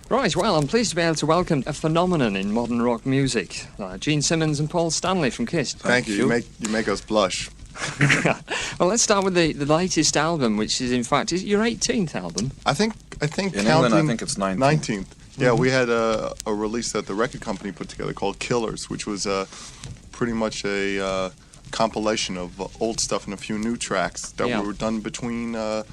Right, well, I'm pleased to be able to welcome a phenomenon in modern rock music, Gene Simmons and Paul Stanley from Kiss. Thank you. You make us blush. Well, let's start with the latest album, which is, in fact, is your 18th album. I think In counting England, I think it's 19th. Yeah, we had a release that the record company put together called Killers, which was pretty much a compilation of old stuff and a few new tracks that were done between The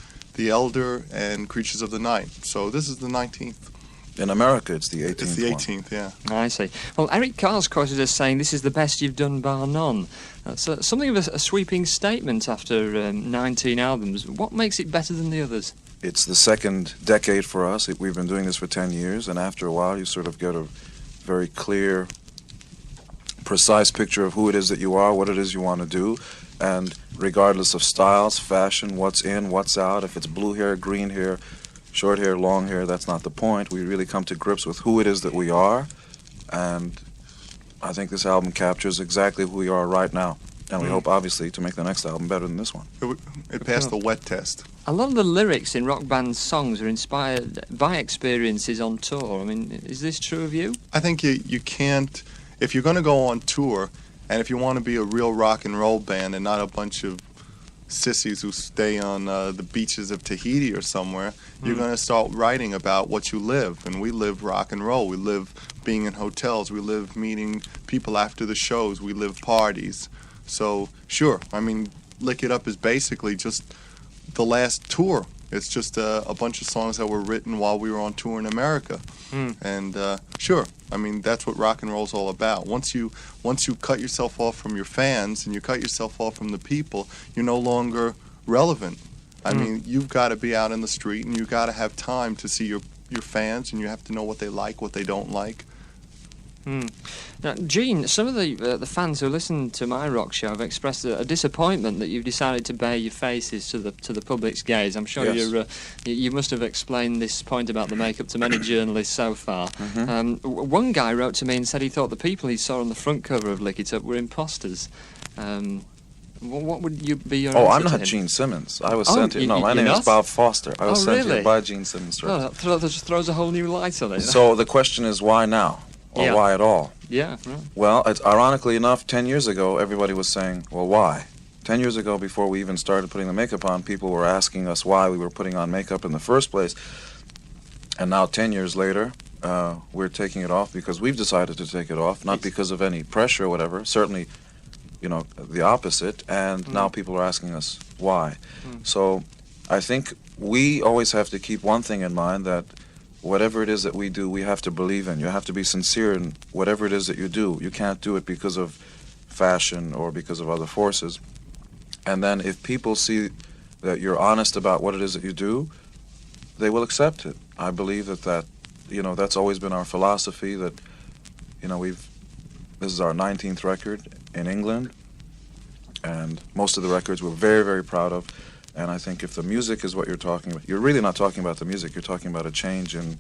Elder and Creatures of the Night. So this is the 19th. In America, it's the 18th. It's the 18th, yeah. I see. Well, Eric Carr's quoted as saying this is the best you've done bar none. That's something of a sweeping statement after 19 albums. What makes it better than the others? It's the second decade for us. We've been doing this for 10 years, and after a while, you sort of get a very clear, precise picture of who it is that you are, what it is you want to do, and regardless of styles, fashion, what's in, what's out, if it's blue hair, green hair, short hair, long hair, that's not the point. We really come to grips with who it is that we are, and I think this album captures exactly who we are right now. And we hope, obviously, to make the next album better than this one. It passed the wet test. A lot of the lyrics in rock band songs are inspired by experiences on tour. I mean, is this true of you? I think you can't, if you're going to go on tour, and if you want to be a real rock and roll band and not a bunch of sissies who stay on the beaches of Tahiti or somewhere, you're going to start writing about what you live. And we live rock and roll. We live being in hotels. We live meeting people after the shows. We live parties. So, sure, I mean, Lick It Up is basically just the last tour. It's just a bunch of songs that were written while we were on tour in America. And sure, I mean, that's what rock and roll's all about. Once you cut yourself off from your fans and you cut yourself off from the people, you're no longer relevant. I mean, you've got to be out in the street and you've got to have time to see your fans, and you have to know what they like, what they don't like. Now, Gene, some of the fans who listen to my rock show have expressed a disappointment that you've decided to bare your faces to the public's gaze. I'm sure Yes. you must have explained this point about the makeup to many journalists so far. One guy wrote to me and said he thought the people he saw on the front cover of Lick It Up were imposters. What would you be your answer I'm to not him? Gene Simmons. I was sent here. No, my you're name not? is Bob Foster. I was sent really? here by Gene Simmons. Oh, that just throws a whole new light on it. So the question is, why now? Or why at all? Yeah, right. Well, it's ironically enough, 10 years ago, everybody was saying, well, why? 10 years ago, before we even started putting the makeup on, people were asking us why we were putting on makeup in the first place. And now, 10 years later, we're taking it off because we've decided to take it off, not because of any pressure or whatever, certainly, you know, the opposite. And now people are asking us why. So I think we always have to keep one thing in mind, that whatever it is that we do, we have to believe in. You have to be sincere in whatever it is that you do. You can't do it because of fashion or because of other forces. And then if people see that you're honest about what it is that you do, they will accept it. I believe that you know, that's always been our philosophy, that, you know, this is our 19th record in England, and most of the records we're very, very proud of. And I think if the music is what you're talking about, you're really not talking about the music, you're talking about a change in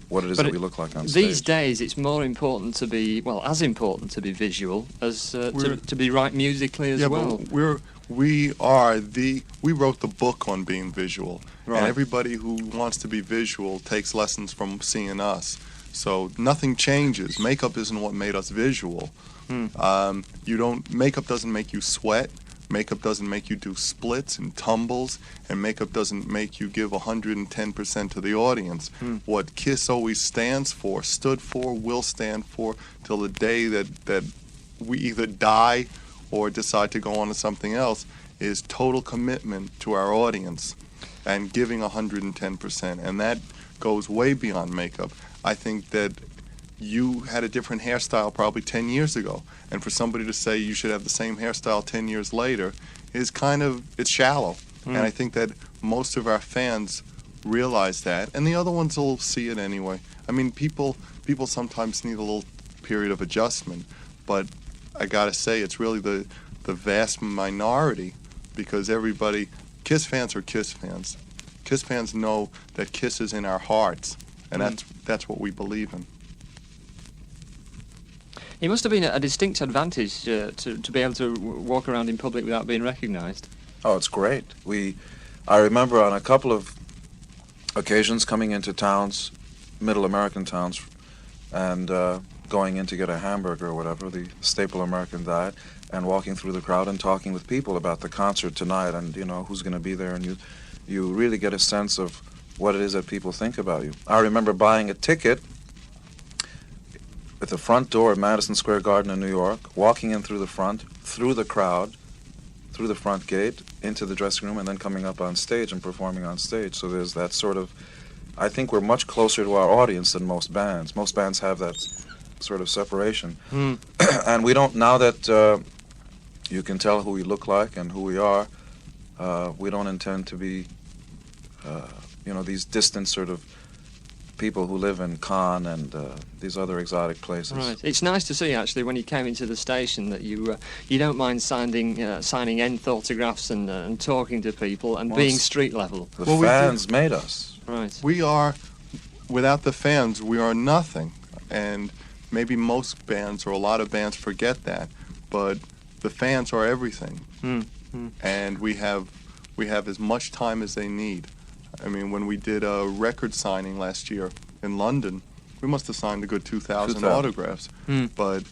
what it is that we look like on stage. These days, it's more important to be, well, as important to be visual as to be right musically as well. But we wrote the book on being visual. Right. And everybody who wants to be visual takes lessons from seeing us. So nothing changes. Makeup isn't what made us visual. Makeup doesn't make you sweat. Makeup doesn't make you do splits and tumbles, and makeup doesn't make you give 110% to the audience. What KISS always stands for, stood for, will stand for, till the day that we either die or decide to go on to something else, is total commitment to our audience and giving 110%. And that goes way beyond makeup. I think that you had a different hairstyle probably 10 years ago, and for somebody to say you should have the same hairstyle 10 years later is it's shallow. And I think that most of our fans realize that, and the other ones will see it anyway. I mean, people sometimes need a little period of adjustment, but I gotta say it's really the vast minority, because KISS fans are KISS fans. KISS fans know that KISS is in our hearts, and that's what we believe in. It must have been a distinct advantage to be able to walk around in public without being recognised. Oh, it's great. I remember on a couple of occasions coming into towns middle American towns and going in to get a hamburger or whatever, the staple American diet, and walking through the crowd and talking with people about the concert tonight and, you know, who's going to be there. And you really get a sense of what it is that people think about you. I remember buying a ticket at the front door of Madison Square Garden in New York, walking in through the front, through the crowd, through the front gate, into the dressing room, and then coming up on stage and performing on stage. So there's that sort of, I think we're much closer to our audience than most bands. Most bands have that sort of separation. And we don't, now that you can tell who we look like and who we are, we don't intend to be, you know, these distant sort of people who live in Cannes and these other exotic places. Right. It's nice to see, actually, when you came into the station that you don't mind signing end autographs and talking to people and being street level. The fans made us. Right. We are, without the fans, we are nothing. And maybe most bands or a lot of bands forget that, but the fans are everything. And we have as much time as they need. I mean, when we did a record signing last year in London, we must have signed a good 2,000 autographs. But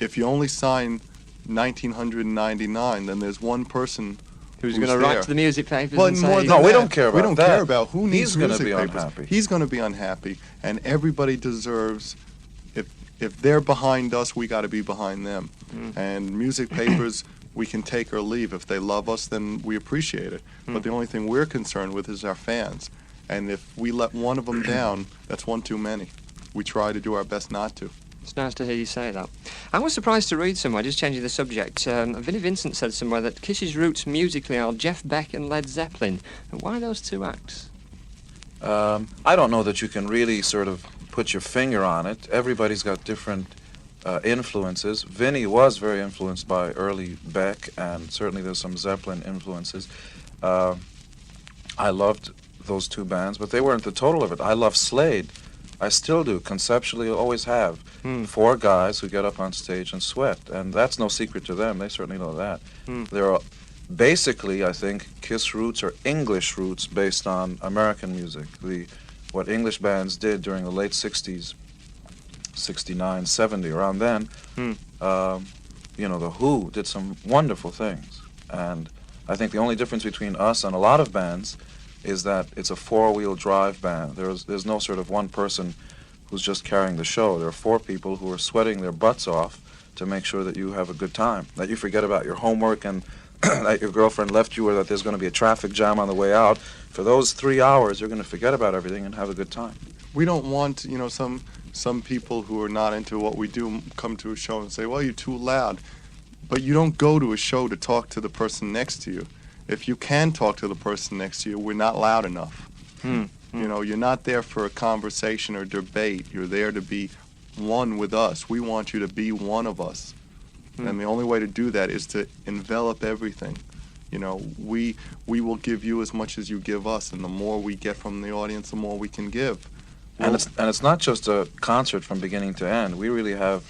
if you only sign 1,999, then there's one person who's going to write to the music papers well, and more say... than we that, don't care about We don't that. care about who needs He's gonna music be papers. unhappy. He's going to be unhappy, and everybody deserves... If they're behind us, we got to be behind them. And music papers, we can take or leave. If they love us, then we appreciate it. But the only thing we're concerned with is our fans. And if we let one of them down, that's one too many. We try to do our best not to. It's nice to hear you say that. I was surprised to read somewhere, just changing the subject, Vinnie Vincent said somewhere that Kiss's roots musically are Jeff Beck and Led Zeppelin. And why those two acts? I don't know that you can really sort of put your finger on it. Everybody's got different influences. Vinnie was very influenced by early Beck, and certainly there's some Zeppelin influences. I loved those two bands, but they weren't the total of it. I love Slade. I still do, conceptually, always have. Four guys who get up on stage and sweat, and that's no secret to them. They certainly know that. There are basically, I think, Kiss roots are English roots based on American music. What English bands did during the late 60s, 69, 70, around then, you know, The Who did some wonderful things. And I think the only difference between us and a lot of bands is that it's a four-wheel drive band. There's no sort of one person who's just carrying the show. There are four people who are sweating their butts off to make sure that you have a good time, that you forget about your homework and that your girlfriend left you, or that there's going to be a traffic jam on the way out. For those 3 hours, you're going to forget about everything and have a good time. We don't want, you know, some people who are not into what we do come to a show and say, well, you're too loud. But you don't go to a show to talk to the person next to you. If you can talk to the person next to you, we're not loud enough. You know, you're not there for a conversation or debate. You're there to be one with us. We want you to be one of us. And the only way to do that is to envelop everything. You know, we will give you as much as you give us, and the more we get from the audience, the more we can give. And it's not just a concert from beginning to end. We really have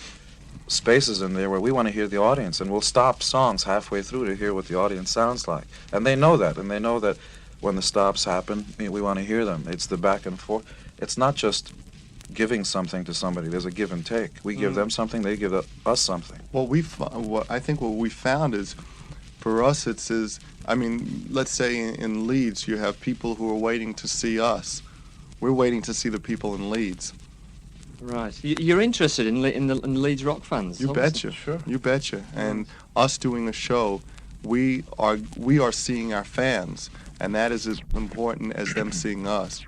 spaces in there where we want to hear the audience, and we'll stop songs halfway through to hear what the audience sounds like. And they know that, and they know that when the stops happen, we want to hear them. It's the back and forth. It's not just giving something to somebody. There's a give and take. We give them something, they give us something. Well, I think what we found is, for us, I mean, let's say in Leeds, you have people who are waiting to see us. We're waiting to see the people in Leeds. Right. You're interested in Leeds rock fans? You obviously. betcha. Sure. You betcha. And us doing a show, we are seeing our fans, and that is as important as them seeing us.